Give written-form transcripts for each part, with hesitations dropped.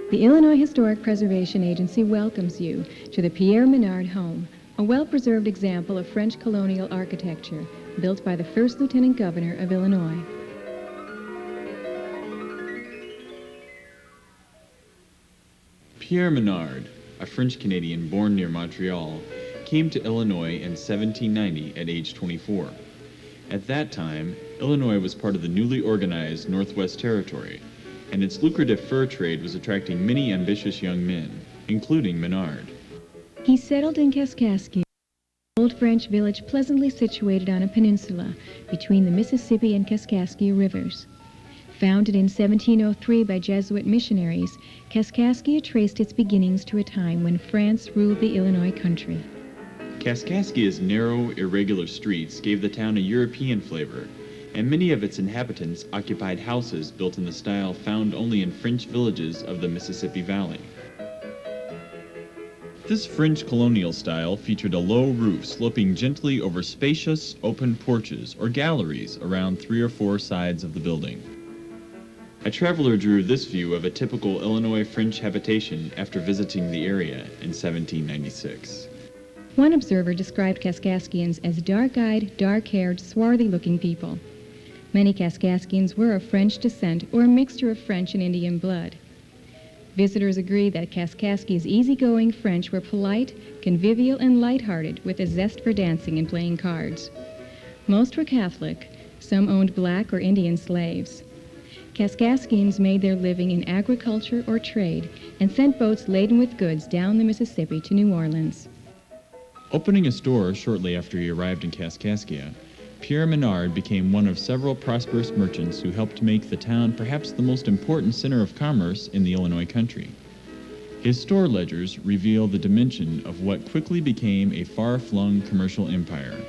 The Illinois Historic Preservation Agency welcomes you to the Pierre Menard home, a well-preserved example of French colonial architecture built by the first Lieutenant Governor of Illinois. Pierre Menard, a French-Canadian born near Montreal, came to Illinois in 1790 at age 24. At that time, Illinois was part of the newly organized Northwest Territory, and its lucrative fur trade was attracting many ambitious young men, including Menard. He settled in Kaskaskia, an old French village pleasantly situated on a peninsula between the Mississippi and Kaskaskia rivers. Founded in 1703 by Jesuit missionaries, Kaskaskia traced its beginnings to a time when France ruled the Illinois country. Kaskaskia's narrow, irregular streets gave the town a European flavor, and many of its inhabitants occupied houses built in the style found only in French villages of the Mississippi Valley. This French colonial style featured a low roof sloping gently over spacious, open porches or galleries around 3 or 4 sides of the building. A traveler drew this view of a typical Illinois French habitation after visiting the area in 1796. One observer described Kaskaskians as dark-eyed, dark-haired, swarthy-looking people. Many Kaskaskians were of French descent or a mixture of French and Indian blood. Visitors agreed that Kaskaskia's easygoing French were polite, convivial, and light-hearted with a zest for dancing and playing cards. Most were Catholic. Some owned black or Indian slaves. Kaskaskians made their living in agriculture or trade and sent boats laden with goods down the Mississippi to New Orleans. Opening a store shortly after he arrived in Kaskaskia, Pierre Menard became one of several prosperous merchants who helped make the town perhaps the most important center of commerce in the Illinois country. His store ledgers reveal the dimension of what quickly became a far-flung commercial empire.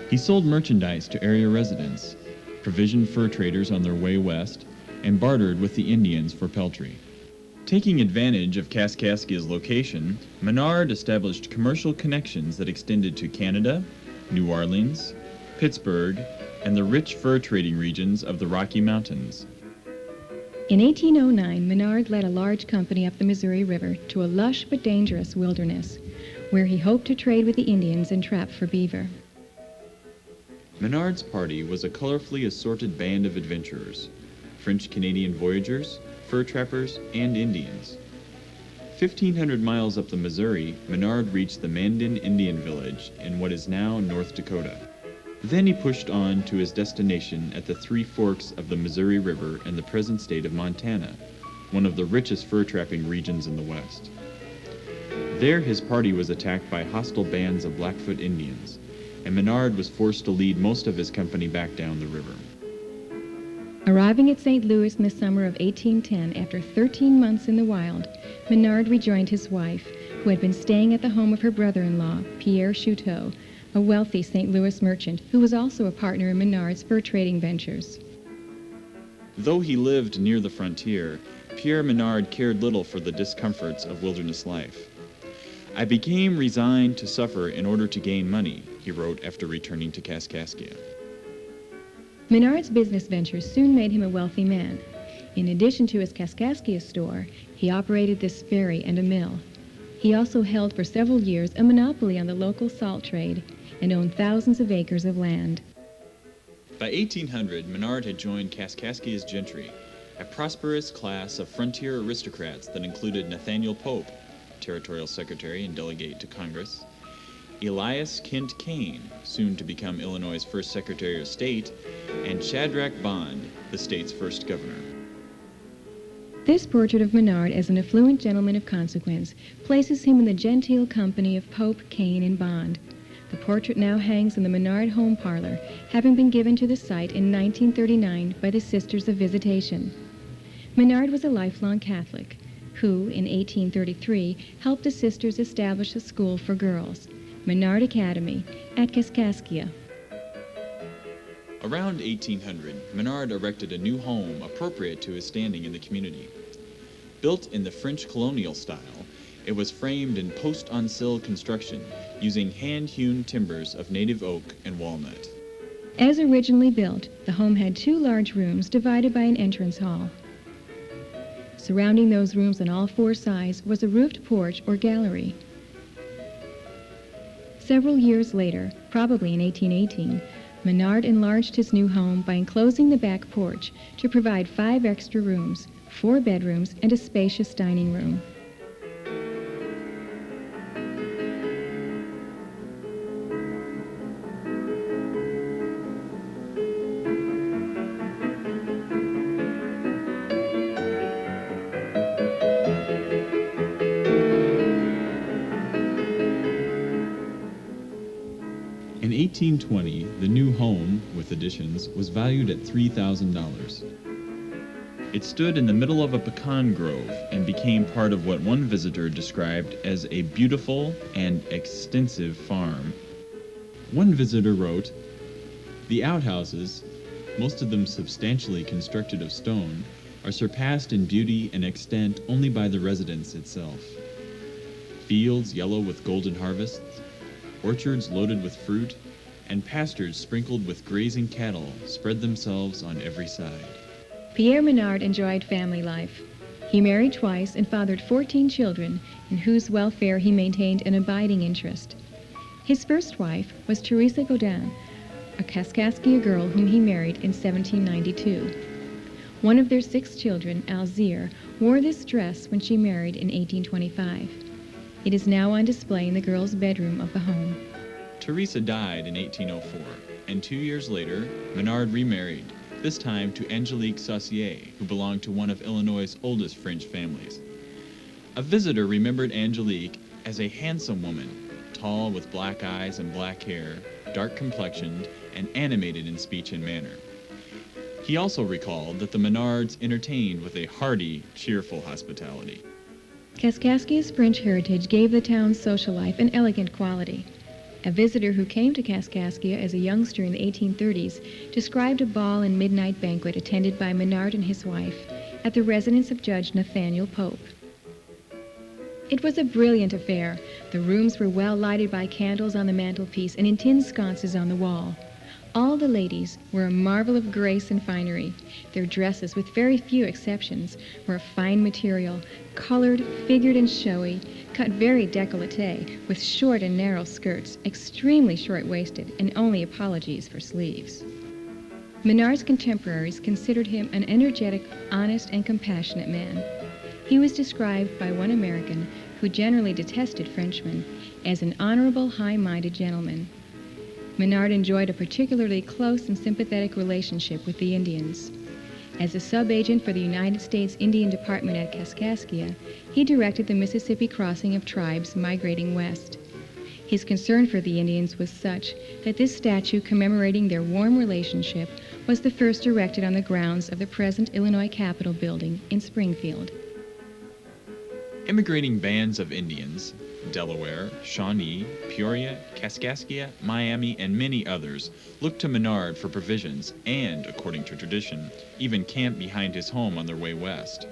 He sold merchandise to area residents, provisioned fur traders on their way west, and bartered with the Indians for peltry. Taking advantage of Kaskaskia's location, Menard established commercial connections that extended to Canada, New Orleans, Pittsburgh, and the rich fur trading regions of the Rocky Mountains. In 1809, Menard led a large company up the Missouri River to a lush but dangerous wilderness, where he hoped to trade with the Indians and trap for beaver. Menard's party was a colorfully assorted band of adventurers, French-Canadian voyagers, fur trappers, and Indians. 1,500 miles up the Missouri, Menard reached the Mandan Indian village in what is now North Dakota. Then he pushed on to his destination at the 3 forks of the Missouri River in the present state of Montana, one of the richest fur trapping regions in the West. There his party was attacked by hostile bands of Blackfoot Indians, and Menard was forced to lead most of his company back down the river. Arriving at St. Louis in the summer of 1810, after 13 months in the wild, Menard rejoined his wife, who had been staying at the home of her brother-in-law, Pierre Chouteau, a wealthy St. Louis merchant who was also a partner in Menard's fur trading ventures. Though he lived near the frontier, Pierre Menard cared little for the discomforts of wilderness life. "I became resigned to suffer in order to gain money," he wrote after returning to Kaskaskia. Menard's business ventures soon made him a wealthy man. In addition to his Kaskaskia store, he operated this ferry and a mill. He also held for several years a monopoly on the local salt trade and owned thousands of acres of land. By 1800, Menard had joined Kaskaskia's gentry, a prosperous class of frontier aristocrats that included Nathaniel Pope, territorial secretary and delegate to Congress, Elias Kent Kane, soon to become Illinois' first Secretary of State, and Shadrach Bond, the state's first governor. This portrait of Menard as an affluent gentleman of consequence places him in the genteel company of Pope, Kane, and Bond. The portrait now hangs in the Menard home parlor, having been given to the site in 1939 by the Sisters of Visitation. Menard was a lifelong Catholic, who, in 1833, helped the sisters establish a school for girls, Menard Academy, at Kaskaskia. Around 1800, Menard erected a new home appropriate to his standing in the community. Built in the French colonial style, it was framed in post-on-sill construction using hand-hewn timbers of native oak and walnut. As originally built, the home had 2 large rooms divided by an entrance hall. Surrounding those rooms on all four sides was a roofed porch or gallery. Several years later, probably in 1818, Menard enlarged his new home by enclosing the back porch to provide 5 extra rooms, 4 bedrooms, and a spacious dining room. In 1820, the new home, with additions, was valued at $3,000. It stood in the middle of a pecan grove and became part of what one visitor described as a beautiful and extensive farm. One visitor wrote, "The outhouses, most of them substantially constructed of stone, are surpassed in beauty and extent only by the residence itself. Fields yellow with golden harvests, orchards loaded with fruit, and pastures sprinkled with grazing cattle spread themselves on every side." Pierre Menard enjoyed family life. He married twice and fathered 14 children, in whose welfare he maintained an abiding interest. His first wife was Teresa Godin, a Kaskaskia girl whom he married in 1792. One of their 6 children, Alzire, wore this dress when she married in 1825. It is now on display in the girl's bedroom of the home. Teresa died in 1804, and 2 years later, Menard remarried, this time to Angelique Saucier, who belonged to one of Illinois' oldest French families. A visitor remembered Angelique as a handsome woman, tall with black eyes and black hair, dark complexioned, and animated in speech and manner. He also recalled that the Menards entertained with a hearty, cheerful hospitality. Kaskaskia's French heritage gave the town's social life an elegant quality. A visitor who came to Kaskaskia as a youngster in the 1830s described a ball and midnight banquet attended by Menard and his wife at the residence of Judge Nathaniel Pope. It was a brilliant affair. The rooms were well lighted by candles on the mantelpiece and in tin sconces on the wall. All the ladies were a marvel of grace and finery. Their dresses, with very few exceptions, were of fine material, colored, figured, and showy, cut very décolleté, with short and narrow skirts, extremely short-waisted, and only apologies for sleeves. Menard's contemporaries considered him an energetic, honest, and compassionate man. He was described by one American, who generally detested Frenchmen, as an honorable, high-minded gentleman. Menard enjoyed a particularly close and sympathetic relationship with the Indians. As a sub-agent for the United States Indian Department at Kaskaskia, he directed the Mississippi crossing of tribes migrating west. His concern for the Indians was such that this statue commemorating their warm relationship was the first erected on the grounds of the present Illinois Capitol building in Springfield. Immigrating bands of Indians, Delaware, Shawnee, Peoria, Kaskaskia, Miami, and many others, looked to Menard for provisions and, according to tradition, even camped behind his home on their way west.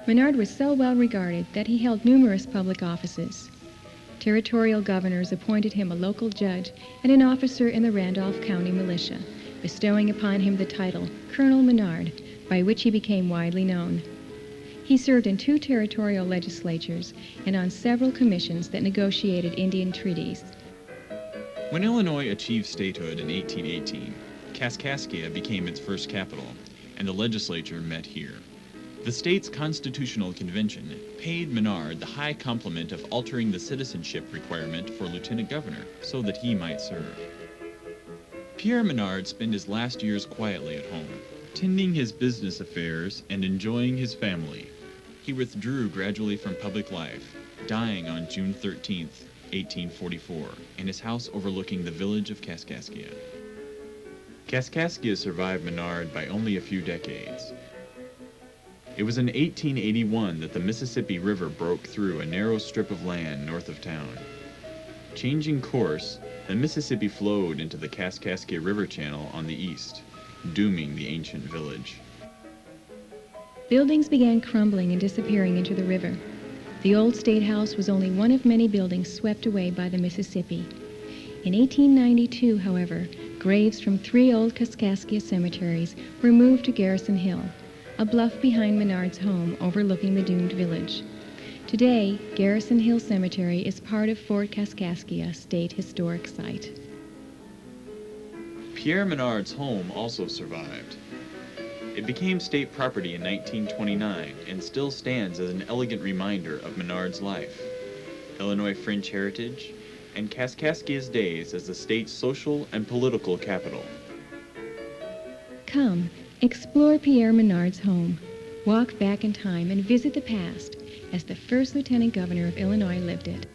Menard was so well regarded that he held numerous public offices. Territorial governors appointed him a local judge and an officer in the Randolph County Militia, bestowing upon him the title Colonel Menard, by which he became widely known. He served in 2 territorial legislatures and on several commissions that negotiated Indian treaties. When Illinois achieved statehood in 1818, Kaskaskia became its first capital, and the legislature met here. The state's constitutional convention paid Menard the high compliment of altering the citizenship requirement for lieutenant governor so that he might serve. Pierre Menard spent his last years quietly at home, tending his business affairs and enjoying his family. He withdrew gradually from public life, dying on June 13, 1844, in his house overlooking the village of Kaskaskia. Kaskaskia survived Menard by only a few decades. It was in 1881 that the Mississippi River broke through a narrow strip of land north of town. Changing course, the Mississippi flowed into the Kaskaskia River channel on the east, dooming the ancient village. Buildings began crumbling and disappearing into the river. The old State House was only one of many buildings swept away by the Mississippi. In 1892, however, graves from 3 old Kaskaskia cemeteries were moved to Garrison Hill. a bluff behind Menard's home overlooking the doomed village. Today, Garrison Hill Cemetery is part of Fort Kaskaskia State Historic Site. Pierre Menard's home also survived. It became state property in 1929 and still stands as an elegant reminder of Menard's life, Illinois French heritage, and Kaskaskia's days as the state's social and political capital. Come, explore Pierre Menard's home. Walk back in time and visit the past as the first Lieutenant Governor of Illinois lived it.